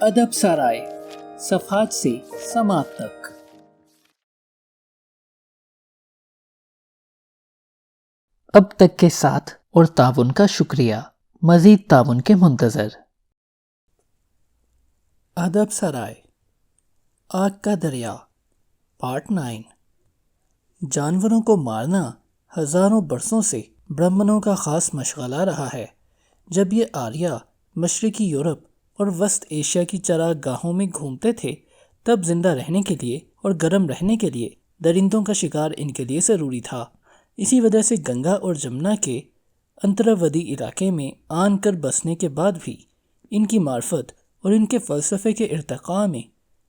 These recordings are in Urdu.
ادب سرائے صفحات سے سماعت تک۔ اب تک کے ساتھ اور تعاون کا شکریہ، مزید تعاون کے منتظر۔ ادب سرائے آگ کا دریا پارٹ 9۔ جانوروں کو مارنا ہزاروں برسوں سے برہمنوں کا خاص مشغلہ رہا ہے۔ جب یہ آریہ مشرقی یورپ اور وسط ایشیا کی چراگاہوں گاہوں میں گھومتے تھے تب زندہ رہنے کے لیے اور گرم رہنے کے لیے درندوں کا شکار ان کے لیے ضروری تھا۔ اسی وجہ سے گنگا اور جمنا کے انتراودی علاقے میں آن کر بسنے کے بعد بھی ان کی معرفت اور ان کے فلسفے کے ارتقاء میں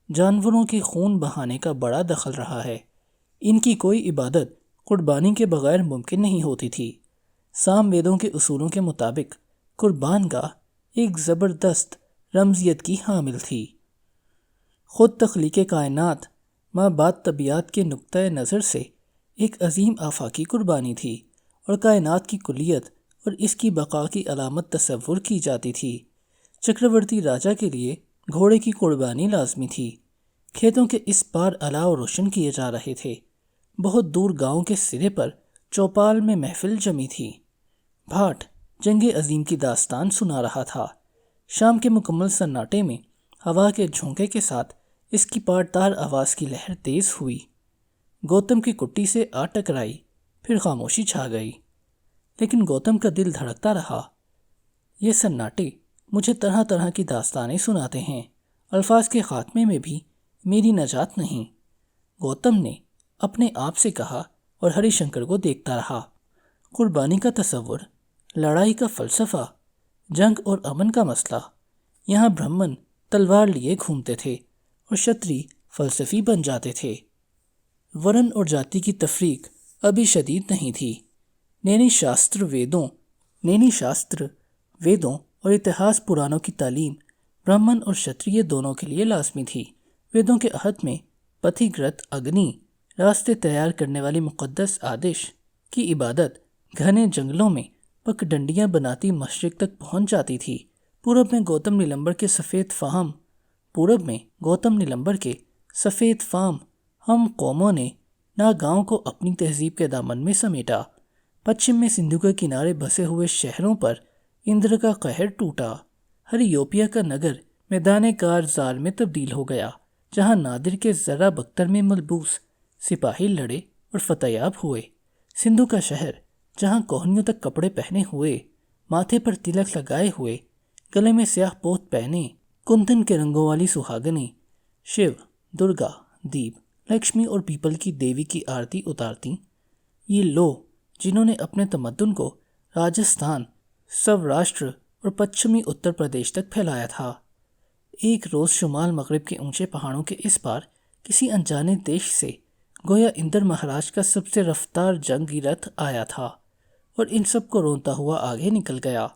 جانوروں کے خون بہانے کا بڑا دخل رہا ہے۔ ان کی کوئی عبادت قربانی کے بغیر ممکن نہیں ہوتی تھی۔ سام ویدوں کے اصولوں کے مطابق قربان گاہ ایک زبردست رمزیت کی حامل تھی۔ خود تخلیق کائنات مابعد طبیعت کے نقطۂ نظر سے ایک عظیم آفاقی قربانی تھی اور کائنات کی کلیت اور اس کی بقا کی علامت تصور کی جاتی تھی۔ چکرورتی راجا کے لیے گھوڑے کی قربانی لازمی تھی۔ کھیتوں کے اس پار الاؤ روشن کیے جا رہے تھے۔ بہت دور گاؤں کے سرے پر چوپال میں محفل جمی تھی۔ بھاٹ جنگ عظیم کی داستان سنا رہا تھا۔ شام کے مکمل سناٹے میں ہوا کے جھونکے کے ساتھ اس کی پاردار آواز کی لہر تیز ہوئی، گوتم کی کٹی سے آ ٹکرائی، پھر خاموشی چھا گئی۔ لیکن گوتم کا دل دھڑکتا رہا۔ یہ سناٹے مجھے طرح طرح کی داستانیں سناتے ہیں، الفاظ کے خاتمے میں بھی میری نجات نہیں، گوتم نے اپنے آپ سے کہا اور ہری شنکر کو دیکھتا رہا۔ قربانی کا تصور، لڑائی کا فلسفہ، جنگ اور امن کا مسئلہ، یہاں برہمن تلوار لیے گھومتے تھے اور شتری فلسفی بن جاتے تھے۔ ورن اور جاتی کی تفریق ابھی شدید نہیں تھی۔ نینی شاستر ویدوں اور اتہاس پرانوں کی تعلیم برہمن اور شتریہ دونوں کے لیے لازمی تھی۔ ویدوں کے عہد میں پتھی گرت اگنی، راستے تیار کرنے والی مقدس آدش کی عبادت گھنے جنگلوں میں پک ڈنڈیاں بناتی مشرق تک پہنچ جاتی تھی۔ پورب میں گوتم نیلمبر کے سفید فام ہم قوموں نے ناگاؤں کو اپنی تہذیب کے دامن میں سمیٹا۔ پچھم میں سندھو کے کنارے بسے ہوئے شہروں پر اندر کا قہر ٹوٹا۔ ہریوپیا کا نگر میدان کارزار میں تبدیل ہو گیا، جہاں نادر کے ذرہ بختر میں ملبوس سپاہی لڑے اور فتح یاب ہوئے۔ سندھو کا شہر، جہاں کوہنیوں تک کپڑے پہنے ہوئے، ماتھے پر تلک لگائے ہوئے، گلے میں سیاہ پوت پہنے، کندن کے رنگوں والی سہاگنیں شیو، درگا، دیپ، لکشمی اور پیپل کی دیوی کی آرتی اتارتی، یہ لوگ جنہوں نے اپنے تمدن کو راجستھان، سوراشٹر اور پچھمی اتر پردیش تک پھیلایا تھا۔ ایک روز شمال مغرب کے اونچے پہاڑوں کے اس پار کسی انجانے دیش سے گویا اندر مہاراج کا سب سے رفتار جنگی رتھ آیا تھا اور ان سب کو رونتا ہوا آگے نکل گیا۔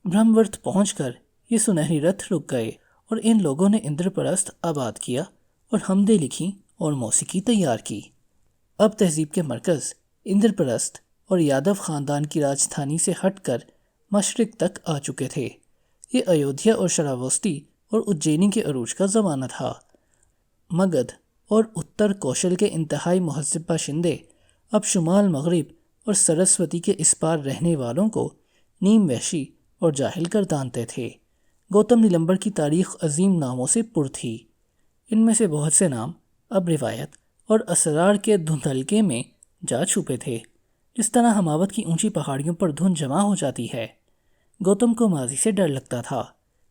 برہمورت پہنچ کر یہ سنہری رتھ رک گئے اور ان لوگوں نے اندر پرست آباد کیا اور حمدیں لکھیں اور موسیقی تیار کی۔ اب تہذیب کے مرکز اندر پرست اور یادو خاندان کی راجدھانی سے ہٹ کر مشرق تک آ چکے تھے۔ یہ ایودھیا اور شراوستی اور اجینی کے عروج کا زمانہ تھا۔ مگدھ اور اتر کوشل کے انتہائی مہذب باشندے اب شمال مغرب اور سرسوتی کے اس پار رہنے والوں کو نیم وحشی اور جاہل گردانتے تھے۔ گوتم نیلمبر کی تاریخ عظیم ناموں سے پر تھی۔ ان میں سے بہت سے نام اب روایت اور اسرار کے دھندلکے میں جا چھپے تھے، جس طرح ہماوت کی اونچی پہاڑیوں پر دھند جمع ہو جاتی ہے۔ گوتم کو ماضی سے ڈر لگتا تھا۔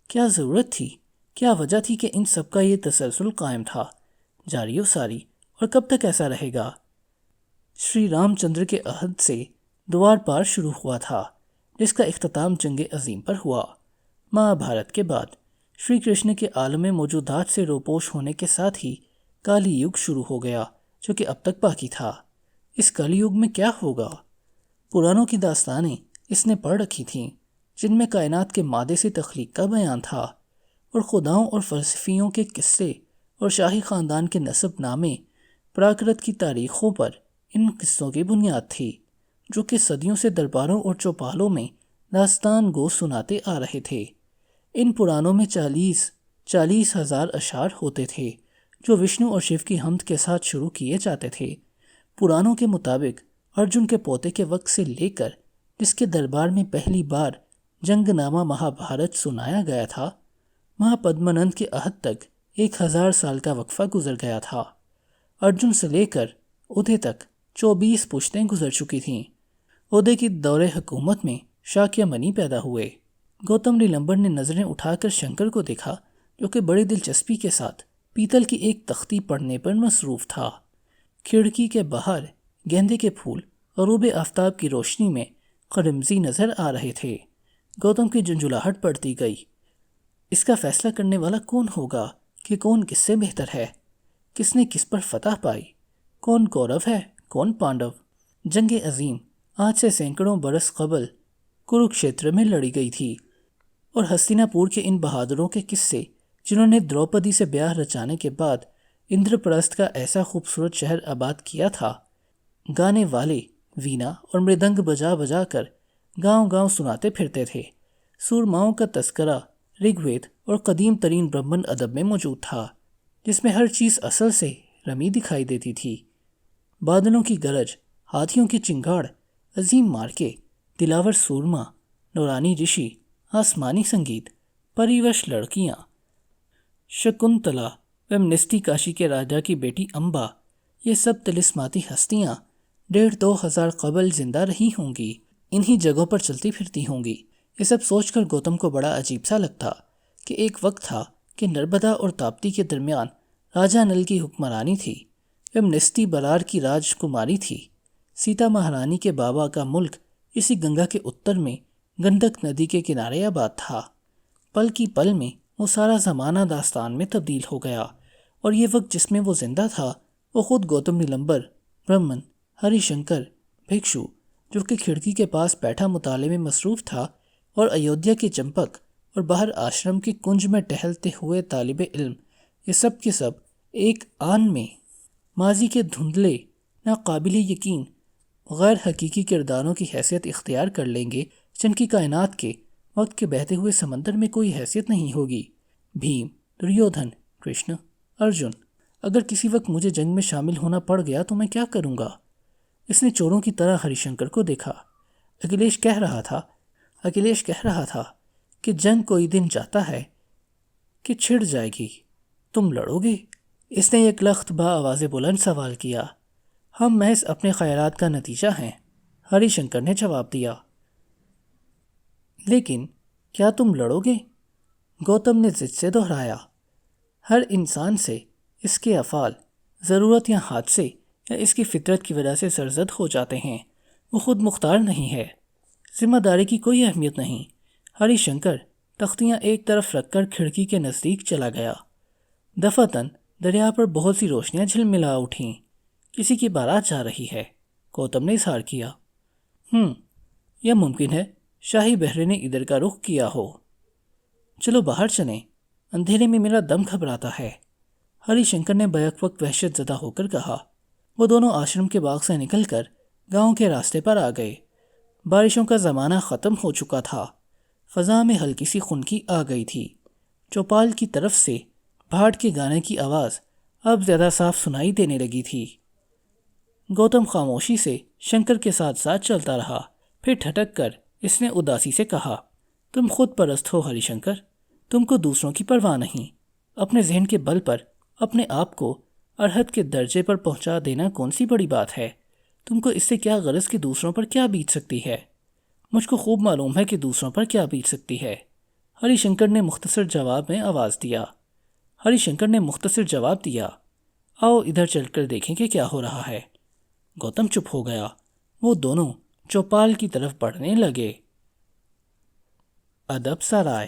کیا ضرورت تھی، کیا وجہ تھی کہ ان سب کا یہ تسلسل قائم تھا، جاری و ساری، اور کب تک ایسا رہے گا؟ شری رام چندر کے عہد سے دوار پار شروع ہوا تھا، جس کا اختتام جنگ عظیم پر ہوا۔ مہابھارت کے بعد شری کرشن کے عالم موجودات سے روپوش ہونے کے ساتھ ہی کالی یگ شروع ہو گیا، جو کہ اب تک باقی تھا۔ اس کالی یگ میں کیا ہوگا؟ پرانوں کی داستانیں اس نے پڑھ رکھی تھیں، جن میں کائنات کے مادے سے تخلیق کا بیان تھا، اور خداؤں اور فلسفیوں کے قصے اور شاہی خاندان کے نسب نامے پراکرت کی تاریخوں پر ان قصوں کی بنیاد تھی، جو کہ صدیوں سے درباروں اور چوپالوں میں داستان گو سناتے آ رہے تھے۔ ان پرانوں میں 40 40,000 اشعار ہوتے تھے جو وشنو اور شیو کی حمد کے ساتھ شروع کیے جاتے تھے۔ پرانوں کے مطابق ارجن کے پوتے کے وقت سے لے کر جس کے دربار میں پہلی بار جنگ نامہ مہابھارت سنایا گیا تھا، مہا پدمانند کے عہد تک 1000 سال کا وقفہ گزر گیا تھا۔ ارجن سے لے کر ادے تک 24 پشتیں گزر چکی تھیں۔ ادے کی دور حکومت میں شاکیہ منی پیدا ہوئے۔ گوتم نیلمبر نے نظریں اٹھا کر شنکر کو دیکھا، جو کہ بڑی دلچسپی کے ساتھ پیتل کی ایک تختی پڑھنے پر مصروف تھا۔ کھڑکی کے باہر گیندے کے پھول غروب آفتاب کی روشنی میں قرمزی نظر آ رہے تھے۔ گوتم کی جھنجھلاہٹ بڑھتی گئی۔ اس کا فیصلہ کرنے والا کون ہوگا کہ کون کس سے بہتر ہے؟ کس نے کس پر فتح پائی؟ کون کورو ہے، کون پانڈو؟ جنگ عظیم آج سے سینکڑوں برس قبل کروکشیتر میں لڑی گئی تھی، اور ہستینا پور کے ان بہادروں کے قصے جنہوں نے دروپدی سے بیاہ رچانے کے بعد اندر پرست کا ایسا خوبصورت شہر آباد کیا تھا، گانے والے وینا اور مردنگ بجا بجا کر گاؤں گاؤں سناتے پھرتے تھے۔ سورماؤں کا تذکرہ رگ وید اور قدیم ترین برہمن ادب میں موجود تھا، جس میں ہر چیز اصل سے رمی دکھائی دیتی تھی۔ بادلوں کی گرج، ہاتھیوں کی چنگاڑ، عظیم مارکے، دلاور سورما، نورانی رشی، آسمانی سنگیت، پریوش لڑکیاں، شکنتلا ویمنسٹی کاشی کے راجا کی بیٹی امبا، یہ سب طلسماتی ہستیاں 1500 قبل زندہ رہی ہوں گی، انہی جگہوں پر چلتی پھرتی ہوں گی۔ یہ سب سوچ کر گوتم کو بڑا عجیب سا لگتا کہ ایک وقت تھا کہ نرمدا اور تاپتی کے درمیان راجا نل کی حکمرانی تھی، ویمنسٹی برار کی راج کماری تھی، سیتا مہارانی کے بابا کا ملک اسی گنگا کے اتر میں گندک ندی کے کنارے آباد تھا۔ پل کی پل میں وہ سارا زمانہ داستان میں تبدیل ہو گیا، اور یہ وقت جس میں وہ زندہ تھا وہ خود گوتم نیلمبر، برہمن، ہری شنکر، بھکشو جو کہ کھڑکی کے پاس بیٹھا مطالعے میں مصروف تھا، اور ایودھیا کے چمپک اور باہر آشرم کی کنج میں ٹہلتے ہوئے طالب علم، یہ سب کے سب ایک آن میں ماضی کے دھندلے، ناقابل یقین، غیر حقیقی کرداروں کی حیثیت اختیار کر لیں گے، جن کی کائنات کے وقت کے بہتے ہوئے سمندر میں کوئی حیثیت نہیں ہوگی۔ بھیم، دریودھن، کرشن، ارجن، اگر کسی وقت مجھے جنگ میں شامل ہونا پڑ گیا تو میں کیا کروں گا؟ اس نے چوروں کی طرح ہری شنکر کو دیکھا۔ اکھلیش کہہ رہا تھا کہ جنگ کوئی دن جاتا ہے کہ چھڑ جائے گی، تم لڑو گے؟ اس نے ایک لخت با آواز بلند سوال کیا۔ ہم محض اپنے خیالات کا نتیجہ ہیں، ہری شنکر نے جواب دیا۔ لیکن کیا تم لڑو گے؟ گوتم نے ضد سے دہرایا۔ ہر انسان سے اس کے افعال ضرورت یا حادثے یا اس کی فطرت کی وجہ سے سرزد ہو جاتے ہیں، وہ خود مختار نہیں ہے، ذمہ داری کی کوئی اہمیت نہیں۔ ہری شنکر تختیاں ایک طرف رکھ کر کھڑکی کے نزدیک چلا گیا۔ دفعتاً دریا پر بہت سی روشنیاں جھلملا اٹھیں۔ کسی کی بارات جا رہی ہے، گوتم نے اظہار کیا۔ یہ ممکن ہے شاہی بہرے نے ادھر کا رخ کیا ہو۔ چلو باہر چلیں، اندھیرے میں میرا دم گھبراتا ہے، ہری شنکر نے بیک وقت وحشت زدہ ہو کر کہا۔ وہ دونوں آشرم کے باغ سے نکل کر گاؤں کے راستے پر آ گئے۔ بارشوں کا زمانہ ختم ہو چکا تھا، فضا میں ہلکی سی خنکی آ گئی تھی۔ چوپال کی طرف سے بھاٹ کے گانے کی آواز اب زیادہ صاف سنائی دینے لگی تھی۔ گوتم خاموشی سے شنکر کے ساتھ ساتھ چلتا رہا، پھر ٹھٹک کر اس نے اداسی سے کہا، تم خود پرست ہو ہری شنکر، تم کو دوسروں کی پرواہ نہیں، اپنے ذہن کے بل پر اپنے آپ کو ارہت کے درجے پر پہنچا دینا کون سی بڑی بات ہے؟ تم کو اس سے کیا غرض کہ دوسروں پر کیا بیت سکتی ہے؟ مجھ کو خوب معلوم ہے کہ دوسروں پر کیا بیت سکتی ہے، ہری شنکر نے مختصر جواب دیا۔ آؤ ادھر چل کر دیکھیں کہ کیا ہو رہا ہے۔ گوتم چپ ہو گیا۔ وہ دونوں چوپال کی طرف بڑھنے لگے۔ ادب سرائے۔